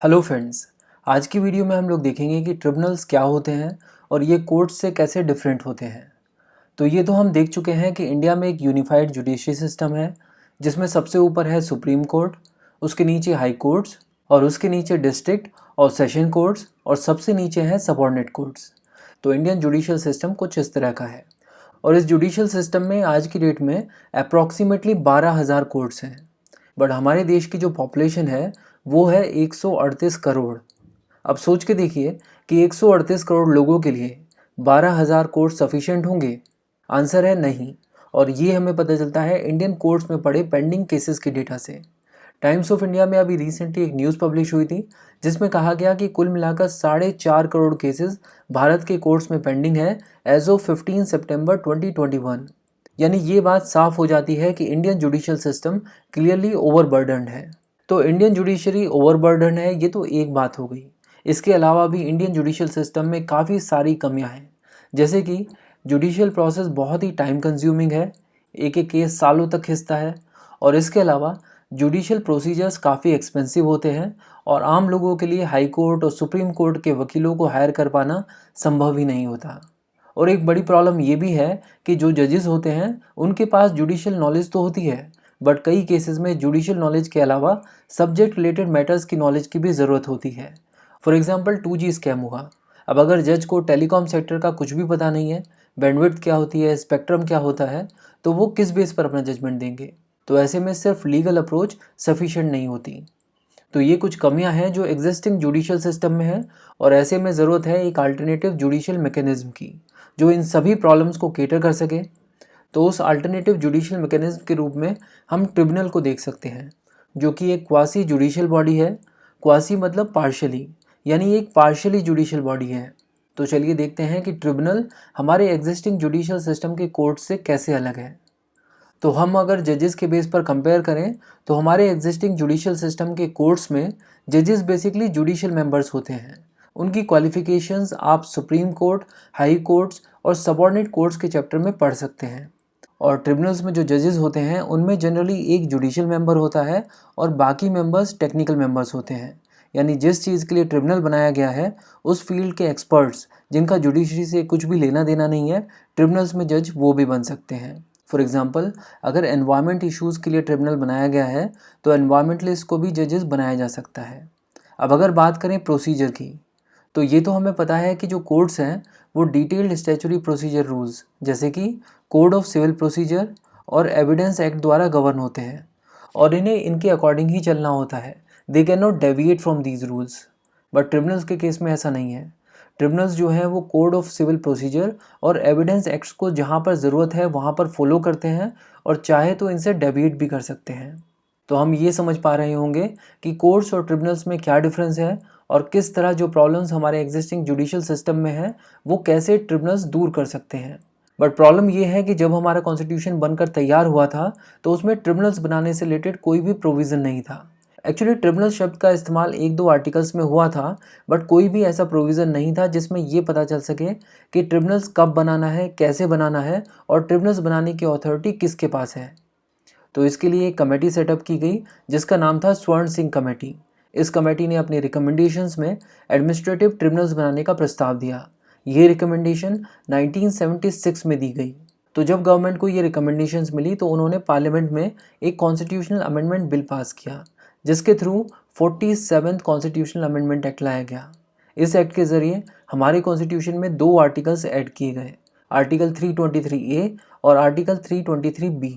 Hello friends. आज की video में हम लोग देखेंगे कि ट्रिब्यूनल्स क्या होते हैं और ये कोर्ट्स से कैसे डिफरेंट होते हैं। तो ये तो हम देख चुके हैं कि इंडिया में एक यूनिफाइड जुडिशरी सिस्टम है जिसमें सबसे ऊपर है सुप्रीम कोर्ट, उसके नीचे हाई कोर्ट्स और उसके नीचे डिस्ट्रिक्ट और सेशन कोर्ट्स और सबसे नीचे है सबऑर्डिनेट कोर्ट्स। तो इंडियन जुडिशियल सिस्टम कुछ इस तरह का है और इस जुडिशियल सिस्टम में आज की डेट में अप्रॉक्सीमेटली 12,000 कोर्ट्स हैं। बट हमारे देश की जो पॉपुलेशन है वो है 138 करोड़। अब सोच के देखिए कि 138 करोड़ लोगों के लिए 12,000 कोर्ट सफिशिएंट होंगे। आंसर है नहीं। और ये हमें पता चलता है इंडियन कोर्ट्स में पड़े पेंडिंग केसेस के डेटा से। टाइम्स ऑफ इंडिया में अभी रिसेंटली एक न्यूज़ पब्लिश हुई थी जिसमें कहा गया कि कुल मिलाकर 4.5 करोड़ केसेस भारत के कोर्ट्स में पेंडिंग है एज ऑफ 15 सितंबर 2021। यानी ये बात साफ हो जाती है कि इंडियन जुडिशियल सिस्टम क्लियरली ओवरबर्डन्ड है। तो इंडियन जुडिशरी ओवरबर्डन है ये तो एक बात हो गई। इसके अलावा भी इंडियन जुडिशियल सिस्टम में काफ़ी सारी कमियां हैं, जैसे कि जुडिशियल प्रोसेस बहुत ही टाइम कंज्यूमिंग है, एक एक केस सालों तक खिंचता है। और इसके अलावा जुडिशियल प्रोसीजर्स काफ़ी एक्सपेंसिव होते हैं और आम लोगों के लिए हाई कोर्ट और सुप्रीम कोर्ट के वकीलों को हायर कर पाना संभव ही नहीं होता। और एक बड़ी प्रॉब्लम ये भी है कि जो जजेस होते हैं उनके पास जुडिशियल नॉलेज तो होती है, बट कई केसेस में जुडिशियल नॉलेज के अलावा सब्जेक्ट रिलेटेड मैटर्स की नॉलेज की भी ज़रूरत होती है। फॉर एग्जांपल 2G स्कैम हुआ। अब अगर जज को टेलीकॉम सेक्टर का कुछ भी पता नहीं है, बैंडविड्थ क्या होती है, स्पेक्ट्रम क्या होता है, तो वो किस बेस पर अपना जजमेंट देंगे। तो ऐसे में सिर्फ लीगल अप्रोच सफिशिएंट नहीं होती। तो ये कुछ कमियां हैं जो एग्जिस्टिंग जुडिशियल सिस्टम में है और ऐसे में ज़रूरत है एक अल्टरनेटिव जुडिशियल मैकेनिज्म की जो इन सभी प्रॉब्लम्स को केटर कर सके। तो उस अल्टरनेटिव जुडिशियल मैकेनिज्म के रूप में हम ट्रिब्यूनल को देख सकते हैं, जो कि एक क्वासी जुडिशियल बॉडी है। क्वासी मतलब पार्शियली, यानी एक पार्शियली जुडिशियल बॉडी है। तो चलिए देखते हैं कि ट्रिब्यूनल हमारे एग्जिस्टिंग जुडिशियल सिस्टम के कोर्ट से कैसे अलग है। तो हम अगर जजेस के बेस पर कंपेयर करें तो हमारे एग्जिस्टिंग जुडिशियल सिस्टम के कोर्ट्स में जजेस बेसिकली जुडिशियल मेंबर्स होते हैं। उनकी क्वालिफिकेशंस आप सुप्रीम कोर्ट, हाई कोर्ट्स और सबऑर्डिनेट कोर्ट्स के चैप्टर में पढ़ सकते हैं। और ट्रिब्यूनल्स में जो जजेस होते हैं उनमें जनरली एक जुडिशियल मेंबर होता है और बाकी मेंबर्स टेक्निकल मेंबर्स होते हैं। यानी जिस चीज़ के लिए ट्रिब्यूनल बनाया गया है उस फील्ड के एक्सपर्ट्स जिनका जुडिशरी से कुछ भी लेना देना नहीं है, ट्रिब्यूनल्स में जज वो भी बन सकते हैं। फॉर एग्जांपल, अगर एनवायरनमेंट इश्यूज़ के लिए ट्रिब्यूनल बनाया गया है तो एनवायरनमेंटलिस्ट को भी जजेस बनाया जा सकता है। अब अगर बात करें प्रोसीजर की, तो ये तो हमें पता है कि जो कोड्स हैं वो डिटेल्ड स्टैच्यूटरी प्रोसीजर रूल्स जैसे कि कोड ऑफ सिविल प्रोसीजर और एविडेंस एक्ट द्वारा गवर्न होते हैं और इन्हें इनके अकॉर्डिंग ही चलना होता है। They can not deviate from these rules. But tribunals के केस में ऐसा नहीं है। ट्रिब्यूनल्स जो है वो कोड ऑफ सिविल प्रोसीजर और एविडेंस एक्ट्स को जहाँ पर ज़रूरत है वहाँ पर फॉलो करते हैं और चाहे तो इनसे डेविएट भी कर सकते हैं। तो हम ये समझ पा रहे होंगे कि कोर्ट्स और ट्रिब्यूनल्स में क्या डिफरेंस है और किस तरह जो प्रॉब्लम्स हमारे एग्जिस्टिंग जुडिशियल सिस्टम में है वो कैसे ट्रिब्यूनल्स दूर कर सकते हैं। बट प्रॉब्लम ये है कि जब हमारा कॉन्स्टिट्यूशन बनकर तैयार हुआ था तो उसमें ट्रिब्यूनल्स बनाने से रिलेटेड कोई भी प्रोविज़न नहीं था। एक्चुअली ट्रिब्यूनल शब्द का इस्तेमाल एक दो आर्टिकल्स में हुआ था, बट कोई भी ऐसा प्रोविज़न नहीं था जिसमें ये पता चल सके कि ट्रिब्यूनल्स कब बनाना है, कैसे बनाना है और ट्रिब्यूनल्स बनाने की अथॉरिटी किसके पास है। तो इसके लिए एक कमेटी सेटअप की गई जिसका नाम था स्वर्ण सिंह कमेटी। इस कमेटी ने अपनी रिकमेंडेशंस में एडमिनिस्ट्रेटिव ट्रिब्यूनल्स बनाने का प्रस्ताव दिया। ये रिकमेंडेशन 1976 में दी गई। तो जब गवर्नमेंट को ये रिकमेंडेशंस मिली तो उन्होंने पार्लियामेंट में एक कॉन्स्टिट्यूशनल अमेंडमेंट बिल पास किया जिसके through 47th constitutional amendment act लाया गया। इस एक्ट के ज़रिए हमारे कॉन्स्टिट्यूशन में दो आर्टिकल्स ऐड किए गए, आर्टिकल 323A और आर्टिकल 323B।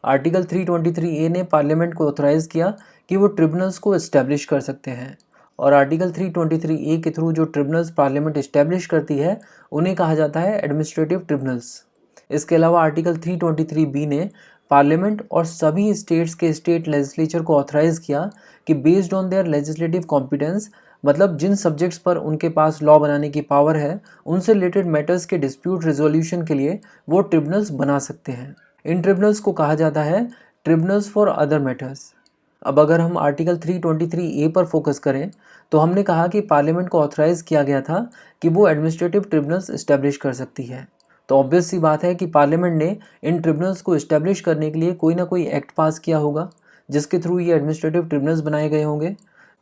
आर्टिकल 323A ने पार्लियामेंट को ऑथराइज़ किया कि वो ट्रिब्यूनल्स को इस्टेब्लिश कर सकते हैं और आर्टिकल 323A के थ्रू जो ट्रिब्यूनल्स पार्लियामेंट इस्टेब्लिश करती है उन्हें कहा जाता है एडमिनिस्ट्रेटिव ट्रिब्यूनल्स। इसके अलावा आर्टिकल 323B ने पार्लियामेंट और सभी स्टेट्स के स्टेट लेजिस्लेचर को ऑथराइज़ किया कि based on their legislative competence, मतलब जिन सब्जेक्ट्स पर उनके पास लॉ बनाने की पावर है, उनसे रिलेटेड मैटर्स के डिस्प्यूट रिजोल्यूशन के लिए वो ट्रिब्यूनल्स बना सकते हैं। इन ट्रिब्यूनल्स को कहा जाता है ट्रिब्यूनल्स फॉर अदर मैटर्स। अब अगर हम आर्टिकल 323A पर फोकस करें तो हमने कहा कि पार्लियामेंट को ऑथराइज़ किया गया था कि वो एडमिनिस्ट्रेटिव ट्रिब्यूनल्स इस्टेब्लिश कर सकती है। तो ऑब्वियस सी बात है कि पार्लियामेंट ने इन ट्रिब्यूनल्स को इस्टेब्लिश करने के लिए कोई ना कोई एक्ट पास किया होगा जिसके थ्रू ये एडमिनिस्ट्रेटिव ट्रिब्यूनल्स बनाए गए होंगे।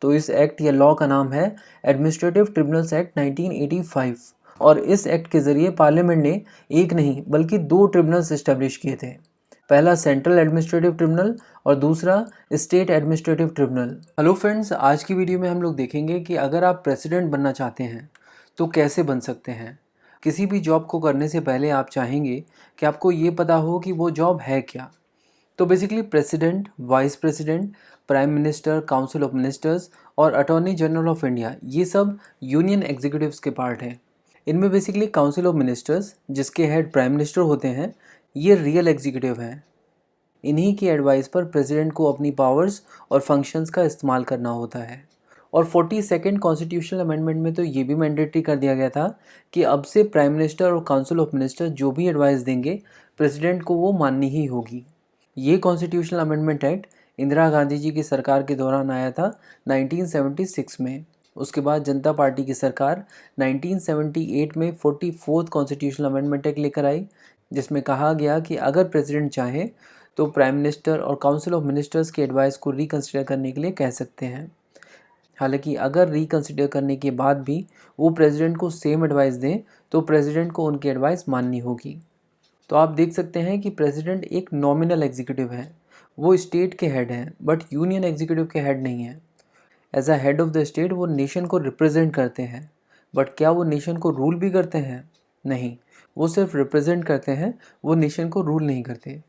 तो इस एक्ट या लॉ का नाम है एडमिनिस्ट्रेटिव ट्रिब्यूनल्स एक्ट 1985 और इस एक्ट के ज़रिए पार्लियामेंट ने एक नहीं बल्कि 2 ट्रिब्यूनल्स इस्टेब्लिश किए थे। पहला सेंट्रल एडमिनिस्ट्रेटिव ट्रिब्यूनल और दूसरा state administrative tribunal. Hello friends, आज की वीडियो में हम लोग देखेंगे कि अगर आप प्रेसिडेंट बनना चाहते हैं तो कैसे बन सकते हैं। किसी भी जॉब को करने से पहले आप चाहेंगे कि आपको ये पता हो कि वो जॉब है क्या। तो basically president, vice president, prime minister, council of ministers और अटॉर्नी जनरल ऑफ इंडिया, ये सब यूनियन एग्जीक्यूटिव्स के पार्ट हैं। इनमें बेसिकली काउंसिल ऑफ मिनिस्टर्स, जिसके हेड प्राइम मिनिस्टर होते हैं, ये रियल एग्जीक्यूटिव हैं। इन्हीं की एडवाइस पर प्रेसिडेंट को अपनी पावर्स और फंक्शंस का इस्तेमाल करना होता है। और 42nd कॉन्स्टिट्यूशनल अमेंडमेंट में तो ये भी मैंडेटरी कर दिया गया था कि अब से प्राइम मिनिस्टर और काउंसिल ऑफ मिनिस्टर जो भी एडवाइस देंगे प्रेसिडेंट को वो माननी ही होगी। ये constitutional amendment act Indira Gandhi ji की सरकार के दौरान आया था 1976 में। उसके बाद जनता पार्टी की सरकार 1978 में 44th कॉन्स्टिट्यूशनल अमेंडमेंट एक्ट लेकर आई, जिसमें कहा गया कि अगर प्रेसिडेंट चाहे तो प्राइम मिनिस्टर और काउंसिल ऑफ मिनिस्टर्स की एडवाइस को रिकंसिडर करने के लिए कह सकते हैं। हालांकि अगर रिकंसिडर करने के बाद भी वो प्रेसिडेंट को सेम एडवाइस दें तो प्रेसिडेंट को उनकी एडवाइस माननी होगी। तो आप देख सकते हैं कि प्रेसिडेंट एक नॉमिनल एग्जीक्यूटिव है, वो स्टेट के हेड हैं बट यूनियन एग्जीक्यूटिव के हेड नहीं है। As a head of the state वो नेशन को रिप्रेजेंट करते हैं, बट क्या वो नेशन को रूल भी करते हैं? नहीं, वो सिर्फ रिप्रेजेंट करते हैं, वो नेशन को रूल नहीं करते।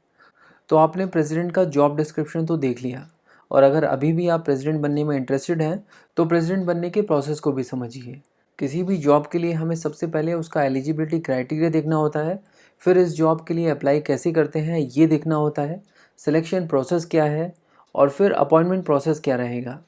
तो आपने प्रेसिडेंट का जॉब डिस्क्रिप्शन तो देख लिया, और अगर अभी भी आप प्रेसिडेंट बनने में इंटरेस्टेड हैं तो प्रेसिडेंट बनने के प्रोसेस को भी समझिए। किसी भी जॉब के लिए हमें सबसे पहले उसका एलिजिबिलिटी क्राइटेरिया देखना होता है, फिर इस जॉब के लिए अप्लाई कैसे करते हैं ये देखना होता है, सिलेक्शन प्रोसेस क्या है और फिर अपॉइंटमेंट प्रोसेस क्या रहेगा।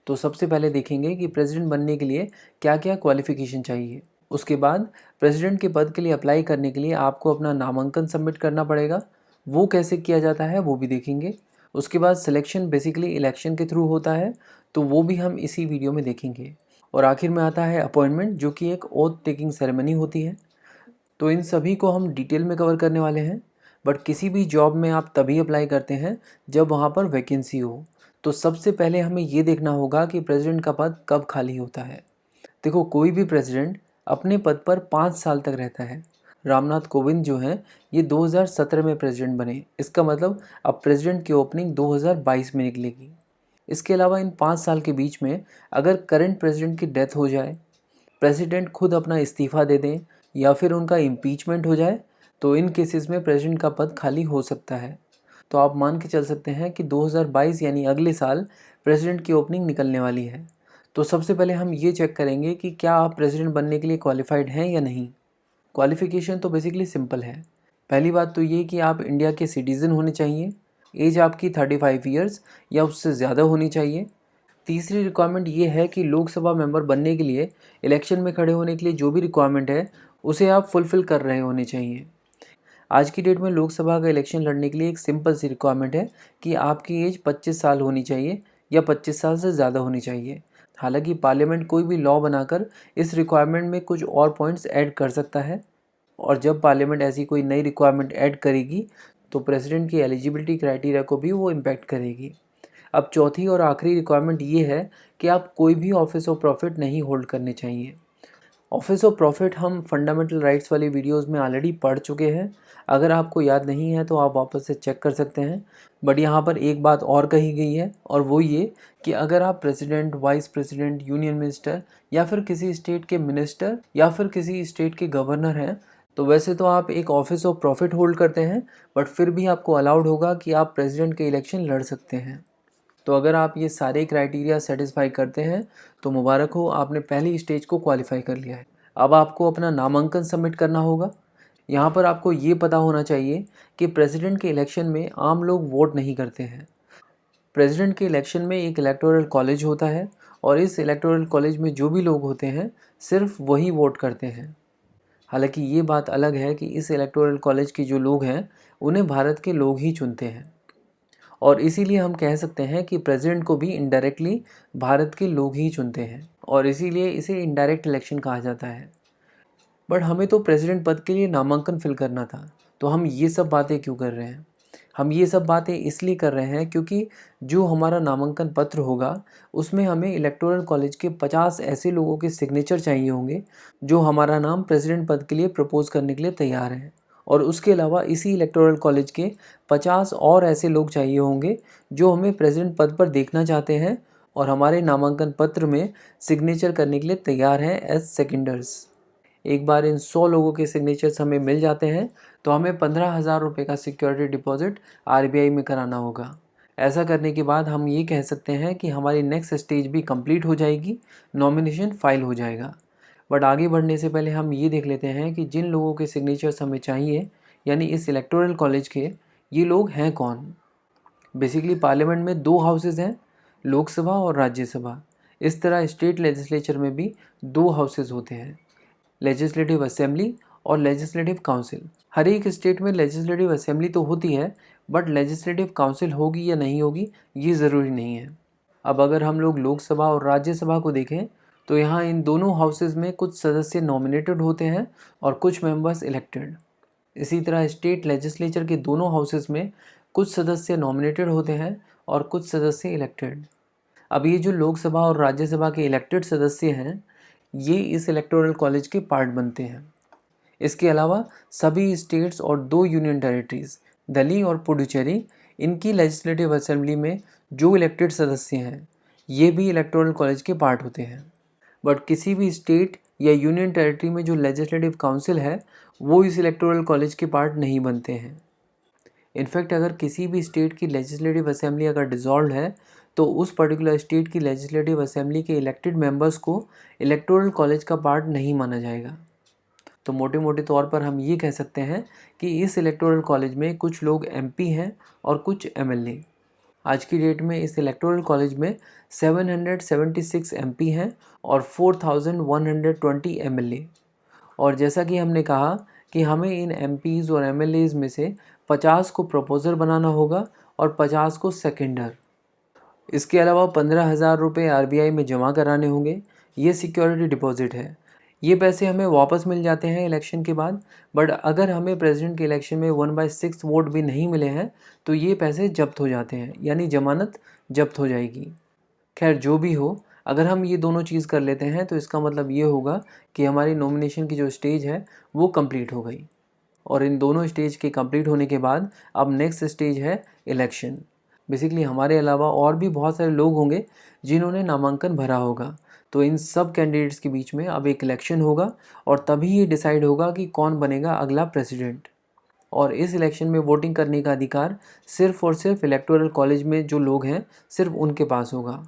तो सबसे पहले देखेंगे कि प्रेसिडेंट बनने के लिए क्या क्या क्वालिफ़िकेशन चाहिए। उसके बाद प्रेसिडेंट के पद के लिए अप्लाई करने के लिए आपको अपना नामांकन सबमिट करना पड़ेगा, वो कैसे किया जाता है वो भी देखेंगे। उसके बाद सिलेक्शन बेसिकली इलेक्शन के थ्रू होता है, तो वो भी हम इसी वीडियो में देखेंगे। और आखिर में आता है अपॉइंटमेंट, जो कि एक ओथ टेकिंग सेरेमनी होती है। तो इन सभी को हम डिटेल में कवर करने वाले हैं। बट किसी भी जॉब में आप तभी अप्लाई करते हैं जब वहाँ पर वैकेंसी हो। तो सबसे पहले हमें ये देखना होगा कि प्रेसिडेंट का पद कब खाली होता है। देखो, कोई भी प्रेसिडेंट अपने पद पर 5 साल तक रहता है। रामनाथ कोविंद जो हैं ये 2017 में प्रेसिडेंट बने, इसका मतलब अब प्रेसिडेंट की ओपनिंग 2022 में निकलेगी। इसके अलावा इन 5 साल के बीच में अगर करंट प्रेसिडेंट की डेथ हो जाए, प्रेसिडेंट खुद अपना इस्तीफ़ा दे दें या फिर उनका इम्पीचमेंट हो जाए, तो इन केसेस में प्रेसिडेंट का पद खाली हो सकता है। तो आप मान के चल सकते हैं कि 2022 यानी अगले साल प्रेसिडेंट की ओपनिंग निकलने वाली है। तो सबसे पहले हम ये चेक करेंगे कि क्या आप प्रेसिडेंट बनने के लिए क्वालिफाइड हैं या नहीं। क्वालिफ़िकेशन तो बेसिकली सिंपल है। पहली बात तो ये कि आप इंडिया के सिटीज़न होने चाहिए, एज आपकी 35 ईयर्स या उससे ज़्यादा होनी चाहिए। तीसरी रिक्वायरमेंट ये है कि लोकसभा मेंबर बनने के लिए इलेक्शन में खड़े होने के लिए जो भी रिक्वायरमेंट है उसे आप फुलफ़िल कर रहे होने चाहिए। आज की डेट में लोकसभा का इलेक्शन लड़ने के लिए एक सिंपल सी रिक्वायरमेंट है कि आपकी एज 25 साल होनी चाहिए या 25 साल से ज़्यादा होनी चाहिए। हालांकि पार्लियामेंट कोई भी लॉ बनाकर इस रिक्वायरमेंट में कुछ और पॉइंट्स ऐड कर सकता है, और जब पार्लियामेंट ऐसी कोई नई रिक्वायरमेंट ऐड करेगी तो प्रेसिडेंट की एलिजिबिलिटी क्राइटेरिया को भी वो इम्पैक्ट करेगी। अब चौथी और आखिरी रिक्वायरमेंट ये है कि आप कोई भी ऑफिस ऑफ प्रॉफिट नहीं होल्ड करने चाहिए। ऑफिस ऑफ प्रॉफिट हम फंडामेंटल राइट्स वाली वीडियोस में ऑलरेडी पढ़ चुके हैं, अगर आपको याद नहीं है तो आप वापस से चेक कर सकते हैं। बट यहाँ पर एक बात और कही गई है, और वो ये कि अगर आप president, vice president, union minister या फिर किसी स्टेट के मिनिस्टर या फिर किसी स्टेट के गवर्नर हैं, तो वैसे तो आप एक ऑफिस ऑफ प्रॉफिट होल्ड करते हैं, बट फिर भी आपको अलाउड होगा कि आप प्रेसिडेंट के इलेक्शन लड़ सकते हैं। तो अगर आप ये सारे क्राइटेरिया सेटिस्फाई करते हैं तो मुबारक हो, आपने पहली स्टेज को क्वालिफाई कर लिया है। अब आपको अपना नामांकन सबमिट करना होगा। यहाँ पर आपको ये पता होना चाहिए कि प्रेसिडेंट के इलेक्शन में आम लोग वोट नहीं करते हैं। प्रेसिडेंट के इलेक्शन में एक इलेक्टोरल कॉलेज होता है, और इस इलेक्टोरल कॉलेज में जो भी लोग होते हैं सिर्फ वही वोट करते हैं। हालांकि ये बात अलग है कि इस इलेक्टोरल कॉलेज के जो लोग हैं उन्हें भारत के लोग ही चुनते हैं, और इसीलिए हम कह सकते हैं कि प्रेसिडेंट को भी इनडायरेक्टली भारत के लोग ही चुनते हैं, और इसीलिए इसे इनडायरेक्ट इलेक्शन कहा जाता है। बट हमें तो प्रेसिडेंट पद के लिए नामांकन फिल करना था, तो हम ये सब बातें क्यों कर रहे हैं। हम ये सब बातें इसलिए कर रहे हैं क्योंकि जो हमारा नामांकन पत्र होगा उसमें हमें इलेक्टोरल कॉलेज के 50 ऐसे लोगों के सिग्नेचर चाहिए होंगे जो हमारा नाम प्रेसिडेंट पद के लिए प्रपोज करने के लिए तैयार हैं। और उसके अलावा इसी इलेक्टोरल कॉलेज के 50 और ऐसे लोग चाहिए होंगे जो हमें प्रेसिडेंट पद पर देखना चाहते हैं और हमारे नामांकन पत्र में सिग्नेचर करने के लिए तैयार हैं एज सेकेंडर्स। एक बार इन 100 लोगों के सिग्नेचर्स हमें मिल जाते हैं तो हमें 15,000 रुपये का सिक्योरिटी डिपॉजिट आरबीआई में कराना होगा। ऐसा करने के बाद हम ये कह सकते हैं कि हमारी नेक्स्ट स्टेज भी कंप्लीट हो जाएगी, नॉमिनेशन फाइल हो जाएगा। बट आगे बढ़ने से पहले हम ये देख लेते हैं कि जिन लोगों के सिग्नेचर्स हमें चाहिए यानी इस इलेक्टोरल कॉलेज के, ये लोग हैं कौन। बेसिकली पार्लियामेंट में 2 हाउसेज हैं, लोकसभा और राज्यसभा। इस तरह स्टेट लेजिस्लेचर में भी 2 हाउसेज होते हैं, लेजिस्लेटिव असेंबली और लेजिस्लेटिव काउंसिल। हर एक स्टेट में लेजिस्लेटिव असेंबली तो होती है बट लेजिस्लेटिव काउंसिल होगी या नहीं होगी ये ज़रूरी नहीं है। अब अगर हम लोग लोकसभा और राज्यसभा को देखें तो यहाँ इन दोनों हाउसेज में कुछ सदस्य नॉमिनेटेड होते हैं और कुछ मेंबर्स इलेक्टेड। इसी तरह स्टेट लेजिस्लेचर के दोनों हाउसेज में कुछ सदस्य नॉमिनेटेड होते हैं और कुछ सदस्य इलेक्टेड। अब ये जो लोकसभा और राज्यसभा के इलेक्टेड सदस्य हैं ये इस इलेक्टोरल कॉलेज के पार्ट बनते हैं। इसके अलावा सभी स्टेट्स और 2 यूनियन टेरिटरीज दिल्ली और पुडुचेरी, इनकी लेजिस्लेटिव असेंबली में जो इलेक्टेड सदस्य हैं ये भी इलेक्टोरल कॉलेज के पार्ट होते हैं। बट किसी भी स्टेट या यूनियन टेरिटरी में जो लेजिस्लेटिव काउंसिल है वो इस इलेक्टोरल कॉलेज के पार्ट नहीं बनते हैं। इनफैक्ट अगर किसी भी स्टेट की लेजिस्लेटिव असेंबली अगर डिसॉल्व है तो उस पर्टिकुलर स्टेट की लेजिस्लेटिव असेंबली के इलेक्टेड मेंबर्स को इलेक्टोरल कॉलेज का पार्ट नहीं माना जाएगा। तो मोटे मोटे तौर पर हम ये कह सकते हैं कि इस इलेक्टोरल कॉलेज में कुछ लोग एमपी हैं और कुछ एमएलए। आज की डेट में इस इलेक्टोरल कॉलेज में 776 एमपी हैं और 4120 एमएलए। और जैसा कि हमने कहा कि हमें इन एमपीज़ और एमएलएज़ में से 50 को प्रपोजर बनाना होगा और 50 को सेकेंडर। इसके अलावा 15,000 रुपये आरबीआई में जमा कराने होंगे। ये सिक्योरिटी डिपॉजिट है। ये पैसे हमें वापस मिल जाते हैं इलेक्शन के बाद, बट अगर हमें प्रेसिडेंट के इलेक्शन में 1/6 वोट भी नहीं मिले हैं तो ये पैसे जब्त हो जाते हैं, यानी जमानत जब्त हो जाएगी। खैर जो भी हो, अगर हम ये दोनों चीज़ कर लेते हैं तो इसका मतलब ये होगा कि हमारी नॉमिनेशन की जो स्टेज है वो कंप्लीट हो गई। और इन दोनों स्टेज के कंप्लीट होने के बाद अब नेक्स्ट स्टेज है इलेक्शन। बेसिकली हमारे अलावा और भी बहुत सारे लोग होंगे जिन्होंने नामांकन भरा होगा, तो इन सब कैंडिडेट्स के बीच में अब एक इलेक्शन होगा और तभी ये डिसाइड होगा कि कौन बनेगा अगला प्रेसिडेंट। और इस इलेक्शन में वोटिंग करने का अधिकार सिर्फ और सिर्फ इलेक्टोरल कॉलेज में जो लोग हैं सिर्फ उनके पास होगा।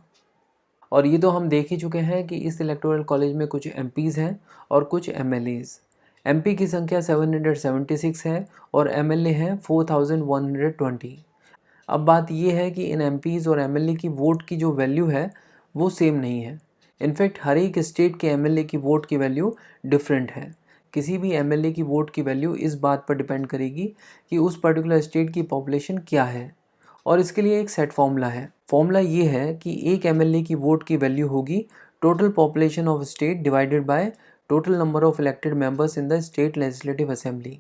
और ये तो हम देख ही चुके हैं कि इस इलेक्टोरल कॉलेज में कुछ एमपीज़ हैं और कुछ एमएलएज़। एमपी की संख्या 776 है और एमएलए हैं 4120। अब बात ये है कि इन एमपीज़ और एमएलए की वोट की जो वैल्यू है वो सेम नहीं है। इनफैक्ट हर एक स्टेट के एमएलए की वोट की वैल्यू डिफरेंट है। किसी भी एमएलए की वोट की वैल्यू इस बात पर डिपेंड करेगी कि उस पर्टिकुलर स्टेट की पॉपुलेशन क्या है, और इसके लिए एक सेट फॉर्मूला है। फॉर्मूला ये है कि एक एमएलए की वोट की वैल्यू होगी total population of state divided by total number of elected members in the state legislative assembly.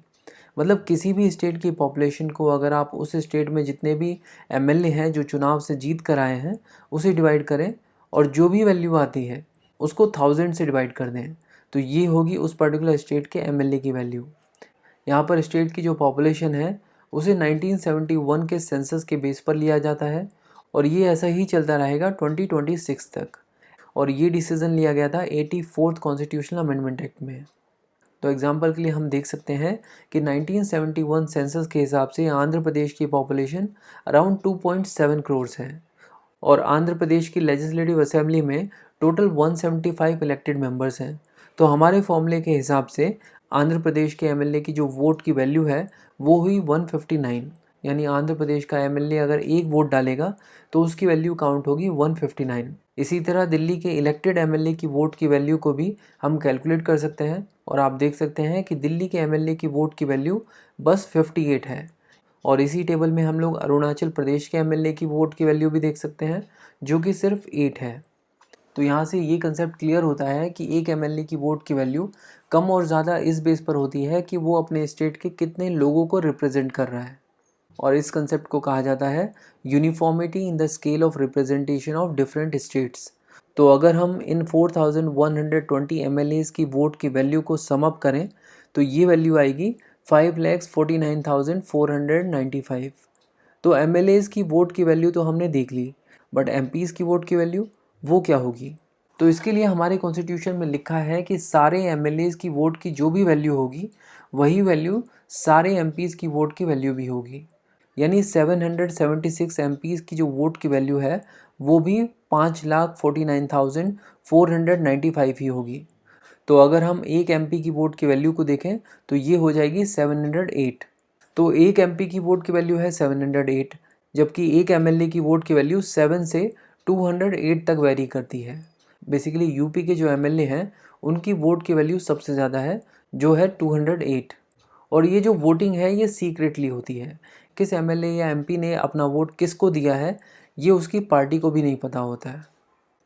मतलब किसी भी स्टेट की पॉपुलेशन को अगर आप उस स्टेट में जितने भी एमएलए हैं जो चुनाव से जीत कर आए हैं उसे डिवाइड करें और जो भी वैल्यू आती है उसको 1000 से डिवाइड कर दें, तो ये होगी उस पर्टिकुलर स्टेट के एमएलए की वैल्यू। यहाँ पर स्टेट की जो पॉपुलेशन है उसे 1971 के सेंसस के बेस पर लिया जाता है और ये ऐसा ही चलता रहेगा 2026 तक। और ये डिसीज़न लिया गया था 84th कॉन्स्टिट्यूशनल अमेंडमेंट एक्ट में। तो एग्जांपल के लिए हम देख सकते हैं कि 1971 सेंसस के हिसाब से आंध्र प्रदेश की पॉपुलेशन अराउंड 2.7 करोड़ है और आंध्र प्रदेश की लेजिस्लेटिव असेंबली में टोटल 175 इलेक्टेड मेंबर्स हैं। तो हमारे फॉर्मूले के हिसाब से आंध्र प्रदेश के एमएलए की जो वोट की वैल्यू है वो हुई 159, यानी आंध्र प्रदेश का एमएलए अगर एक वोट डालेगा तो उसकी वैल्यू काउंट होगी 159। इसी तरह दिल्ली के इलेक्टेड एमएलए की वोट की वैल्यू को भी हम कैलकुलेट कर सकते हैं और आप देख सकते हैं कि दिल्ली के एमएलए की वोट की वैल्यू बस 58 है। और इसी टेबल में हम लोग अरुणाचल प्रदेश के एमएलए की वोट की वैल्यू भी देख सकते हैं जो कि सिर्फ 8 है। तो यहाँ से ये कंसेप्ट क्लियर होता है कि एक एमएलए की वोट की वैल्यू कम और ज़्यादा इस बेस पर होती है कि वो अपने स्टेट के कितने लोगों को रिप्रेजेंट कर रहा है। और इस कंसेप्ट को कहा जाता है uniformity in the scale of representation of different states. तो अगर हम इन 4120 MLAs की वोट की वैल्यू को सम अप करें तो ये वैल्यू आएगी 5,49,495। तो MLAs की वोट की वैल्यू तो हमने देख ली, बट MPs की वोट की वैल्यू वो क्या होगी? तो इसके लिए हमारे कॉन्स्टिट्यूशन में लिखा है कि सारे MLAs की वोट की जो भी वैल्यू होगी वही वैल्यू सारे MPs की वोट की वैल्यू भी होगी। यानी 776 MPs की जो वोट की वैल्यू है वो भी 5,49,495 ही होगी। तो अगर हम एक MP की वोट की वैल्यू को देखें तो ये हो जाएगी 708। तो एक MP की वोट की वैल्यू है 708, जबकि एक MLA की वोट की वैल्यू 7 से 208 तक वेरी करती है। बेसिकली यूपी के जो MLA हैं उनकी वोट की वैल्यू सबसे ज़्यादा है, जो है 208। और ये जो वोटिंग है ये सीक्रेटली होती है। किस MLA या MP ने अपना वोट किसको दिया है ये उसकी पार्टी को भी नहीं पता होता है।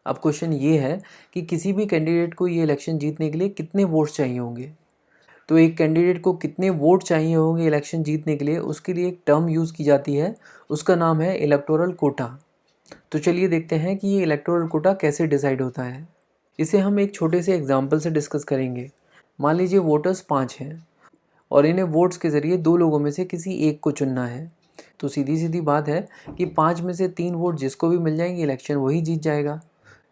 अब क्वेश्चन ये है कि किसी भी कैंडिडेट को ये इलेक्शन जीतने के लिए कितने वोट्स चाहिए होंगे। तो एक कैंडिडेट को कितने वोट चाहिए होंगे इलेक्शन जीतने के लिए, उसके लिए एक टर्म यूज़ की जाती है, उसका नाम है इलेक्टोरल कोटा। तो चलिए देखते हैं कि ये इलेक्टोरल कोटा कैसे डिसाइड होता है। इसे हम एक छोटे से एग्जाम्पल से डिस्कस करेंगे। मान लीजिए वोटर्स 5 हैं और इन्हें वोट्स के ज़रिए 2 लोगों में से किसी एक को चुनना है। तो सीधी सीधी बात है कि 5 में से 3 वोट जिसको भी मिल जाएंगे इलेक्शन वही जीत जाएगा।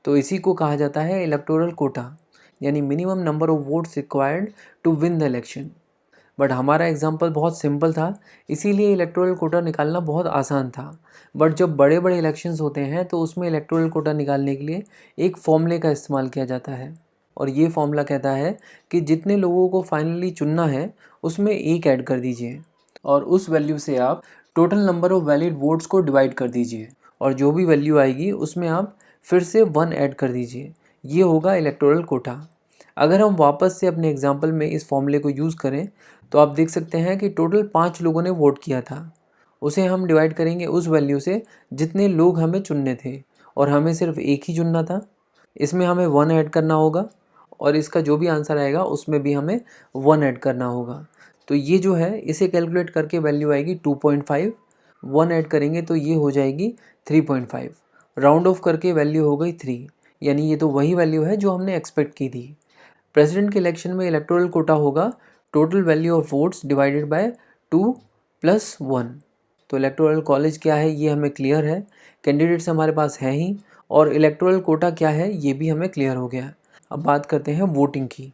तो इसी को कहा जाता है इलेक्टोरल कोटा, यानी minimum number of votes required to win the election. But हमारा एग्जाम्पल बहुत सिंपल था, इसीलिए इलेक्टोरल कोटा निकालना बहुत आसान था। बट जब बड़े बड़े इलेक्शंस होते हैं तो उसमें इलेक्टोरल कोटा निकालने के लिए एक फॉर्मूले का इस्तेमाल किया जाता है। और ये फॉर्मूला कहता है कि जितने लोगों को फाइनली चुनना है उसमें एक ऐड कर दीजिए और उस वैल्यू से आप total number of valid votes को डिवाइड कर दीजिए और जो भी वैल्यू आएगी उसमें आप फिर से 1 ऐड कर दीजिए। ये होगा इलेक्टोरल कोटा। अगर हम वापस से अपने एग्जाम्पल में इस फॉर्मूले को यूज़ करें तो आप देख सकते हैं कि टोटल 5 लोगों ने वोट किया था, उसे हम डिवाइड करेंगे उस वैल्यू से जितने लोग हमें चुनने थे और हमें सिर्फ एक ही चुनना था। इसमें हमें 1 ऐड करना होगा और इसका जो भी आंसर आएगा उसमें भी हमें 1 ऐड करना होगा। तो ये जो है इसे कैलकुलेट करके वैल्यू आएगी 2.5। 1 ऐड करेंगे तो ये हो जाएगी 3.5। राउंड ऑफ करके वैल्यू हो गई 3, यानी ये तो वही वैल्यू है जो हमने एक्सपेक्ट की थी। प्रेसिडेंट के इलेक्शन में इलेक्टोरल कोटा होगा total value of votes divided by 2 + 1। तो इलेक्टोरल कॉलेज क्या है ये हमें क्लियर है, कैंडिडेट्स हमारे पास हैं ही, और इलेक्टोरल कोटा क्या है ये भी हमें क्लियर हो गया। अब बात करते हैं वोटिंग की।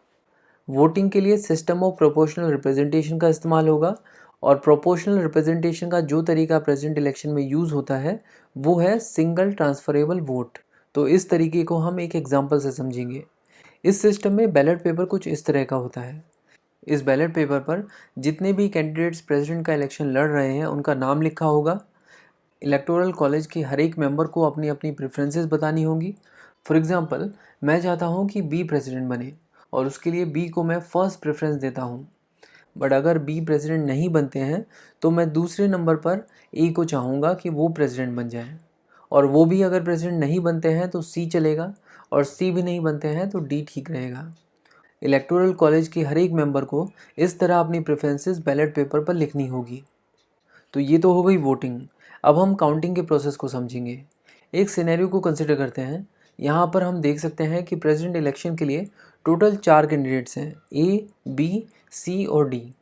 वोटिंग के लिए सिस्टम ऑफ प्रोपोर्शनल रिप्रेजेंटेशन का इस्तेमाल होगा और प्रोपोर्शनल रिप्रेजेंटेशन का जो तरीका प्रेसिडेंट इलेक्शन में यूज़ होता है वो है सिंगल ट्रांसफरेबल वोट। तो इस तरीके को हम एक एग्जांपल से समझेंगे। इस सिस्टम में बैलेट पेपर कुछ इस तरह का होता है। इस बैलेट पेपर पर जितने भी कैंडिडेट्स प्रेसिडेंट का इलेक्शन लड़ रहे हैं उनका नाम लिखा होगा। इलेक्टोरल कॉलेज के हर एक मेंबर को अपनी अपनी प्रेफरेंसेस बतानी होंगी। फॉर एग्जांपल मैं चाहता हूं कि बी प्रेसिडेंट बने और उसके लिए बी को मैं फर्स्ट प्रेफरेंस देता हूं। बट अगर बी प्रेसिडेंट नहीं बनते हैं तो मैं दूसरे नंबर पर ए को चाहूँगा कि वो प्रेसिडेंट बन जाए, और वो भी अगर प्रेसिडेंट नहीं बनते हैं तो सी चलेगा, और सी भी नहीं बनते हैं तो डी ठीक रहेगा। इलेक्टोरल कॉलेज के हर एक मेंबर को इस तरह अपनी प्रेफरेंसेस बैलेट पेपर पर लिखनी होगी। तो ये तो हो गई वोटिंग। अब हम काउंटिंग के प्रोसेस को समझेंगे। एक सिनेरियो को कंसिडर करते हैं। यहाँ पर हम देख सकते हैं कि प्रेसिडेंट इलेक्शन के लिए टोटल 4 कैंडिडेट्स हैं, ए, बी, सी और डी।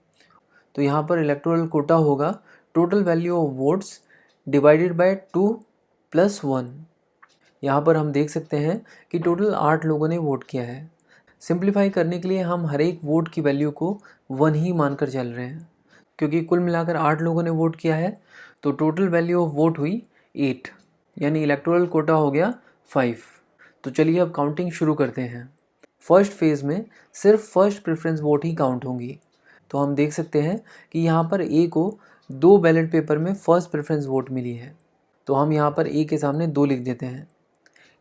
तो यहाँ पर इलेक्टोरल कोटा होगा total value of votes divided by 2 + 1। यहाँ पर हम देख सकते हैं कि टोटल 8 लोगों ने वोट किया है। सिंप्लीफाई करने के लिए हम हर एक वोट की वैल्यू को 1 ही मानकर चल रहे हैं, क्योंकि कुल मिलाकर 8 लोगों ने वोट किया है। तो टोटल वैल्यू ऑफ वोट हुई 8, यानी इलेक्टोरल कोटा हो गया 5। तो चलिए अब काउंटिंग शुरू करते हैं। फर्स्ट फेज़ में सिर्फ फर्स्ट प्रेफरेंस वोट ही काउंट होंगी। तो हम देख सकते हैं कि यहाँ पर ए को 2 बैलेट पेपर में फर्स्ट प्रेफरेंस वोट मिली है, तो हम यहाँ पर ए के सामने 2 लिख देते हैं।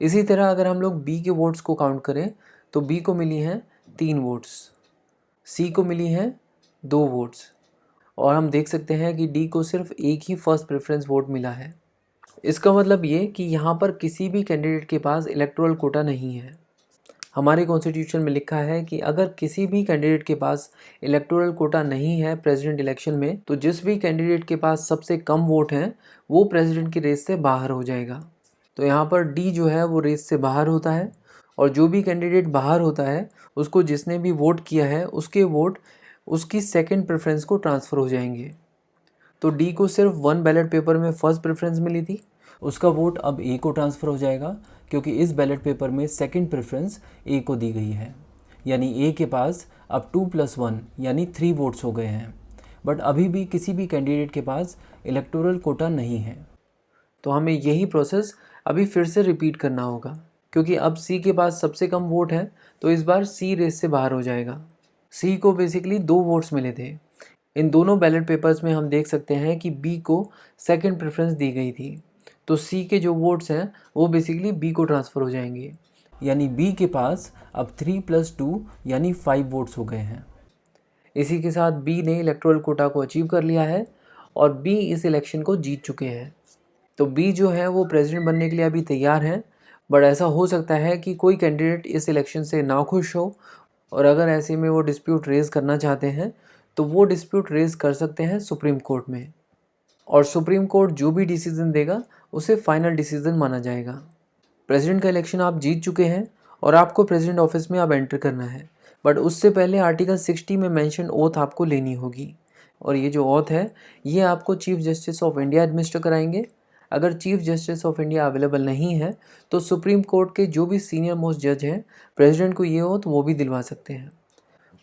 इसी तरह अगर हम लोग बी के वोट्स को काउंट करें तो बी को मिली हैं 3 वोट्स, सी को मिली हैं 2 वोट्स, और हम देख सकते हैं कि डी को सिर्फ एक ही फर्स्ट प्रेफरेंस वोट मिला है। इसका मतलब ये कि यहाँ पर किसी भी कैंडिडेट के पास इलेक्टोरल कोटा नहीं है। हमारे कॉन्स्टिट्यूशन में लिखा है कि अगर किसी भी कैंडिडेट के पास इलेक्टोरल कोटा नहीं है प्रेसिडेंट इलेक्शन में, तो जिस भी कैंडिडेट के पास सबसे कम वोट हैं वो प्रेसिडेंट की रेस से बाहर हो जाएगा। तो यहाँ पर डी जो है वो रेस से बाहर होता है, और जो भी कैंडिडेट बाहर होता है उसको जिसने भी वोट किया है उसके वोट उसकी सेकंड प्रेफरेंस को ट्रांसफ़र हो जाएंगे। तो डी को सिर्फ 1 बैलेट पेपर में फर्स्ट प्रेफरेंस मिली थी, उसका वोट अब ए को ट्रांसफ़र हो जाएगा, क्योंकि इस बैलेट पेपर में सेकंड प्रेफरेंस ए को दी गई है। यानी ए के पास अब 2+1 यानी 3 वोट्स हो गए हैं। बट अभी भी किसी भी कैंडिडेट के पास इलेक्टोरल कोटा नहीं है। तो हमें यही प्रोसेस अभी फिर से रिपीट करना होगा, क्योंकि अब सी के पास सबसे कम वोट है, तो इस बार सी रेस से बाहर हो जाएगा। सी को बेसिकली 2 वोट्स मिले थे। इन दोनों बैलेट पेपर्स में हम देख सकते हैं कि बी को सेकंड प्रेफरेंस दी गई थी, तो सी के जो वोट्स हैं वो बेसिकली बी को ट्रांसफ़र हो जाएंगे। यानी बी के पास अब 3+2 यानी 5 वोट्स हो गए हैं। इसी के साथ बी ने इलेक्टोरल कोटा को अचीव कर लिया है और बी इस इलेक्शन को जीत चुके हैं। तो बी जो है वो प्रेसिडेंट बनने के लिए अभी तैयार हैं, बट ऐसा हो सकता है कि कोई कैंडिडेट इस इलेक्शन से नाखुश हो, और अगर ऐसे में वो डिस्प्यूट रेज़ करना चाहते हैं तो वो डिस्प्यूट रेज़ कर सकते हैं सुप्रीम कोर्ट में, और सुप्रीम कोर्ट जो भी डिसीज़न देगा उसे फाइनल डिसीज़न माना जाएगा। प्रेसिडेंट का इलेक्शन आप जीत चुके हैं और आपको प्रेसिडेंट ऑफिस में अब एंटर करना है, बट उससे पहले आर्टिकल 60 में मेंशन ओथ आपको लेनी होगी, और ये जो ओथ है ये आपको chief justice of India administer कराएंगे। अगर chief justice of India available नहीं है तो सुप्रीम कोर्ट के जो भी सीनियर मोस्ट जज हैं प्रेसिडेंट को ये ओथ वो भी दिलवा सकते हैं।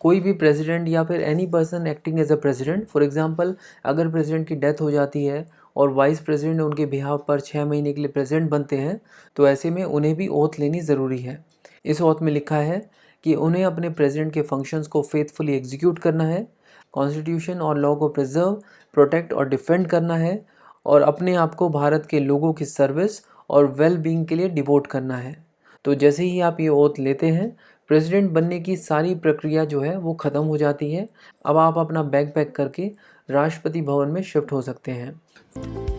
कोई भी प्रेसिडेंट या फिर any person acting as a president, for example अगर प्रेसिडेंट की डेथ हो जाती है और वाइस प्रेसिडेंट उनके बिहाफ पर 6 महीने के लिए प्रेसिडेंट बनते हैं, तो ऐसे में उन्हें भी ओथ लेनी ज़रूरी है। इस ओथ में लिखा है कि उन्हें अपने प्रेसिडेंट के फंक्शंस को फेथफुली एग्जीक्यूट करना है, कॉन्स्टिट्यूशन और लॉ को प्रिजर्व, प्रोटेक्ट और डिफेंड करना है, और अपने आप को भारत के लोगों की सर्विस और वेल बीइंग के लिए डिवोट करना है। तो जैसे ही आप ये ओथ लेते हैं, प्रेसिडेंट बनने की सारी प्रक्रिया जो है वो ख़त्म हो जाती है। अब आप अपना बैग पैक करके राष्ट्रपति भवन में शिफ्ट हो सकते हैं।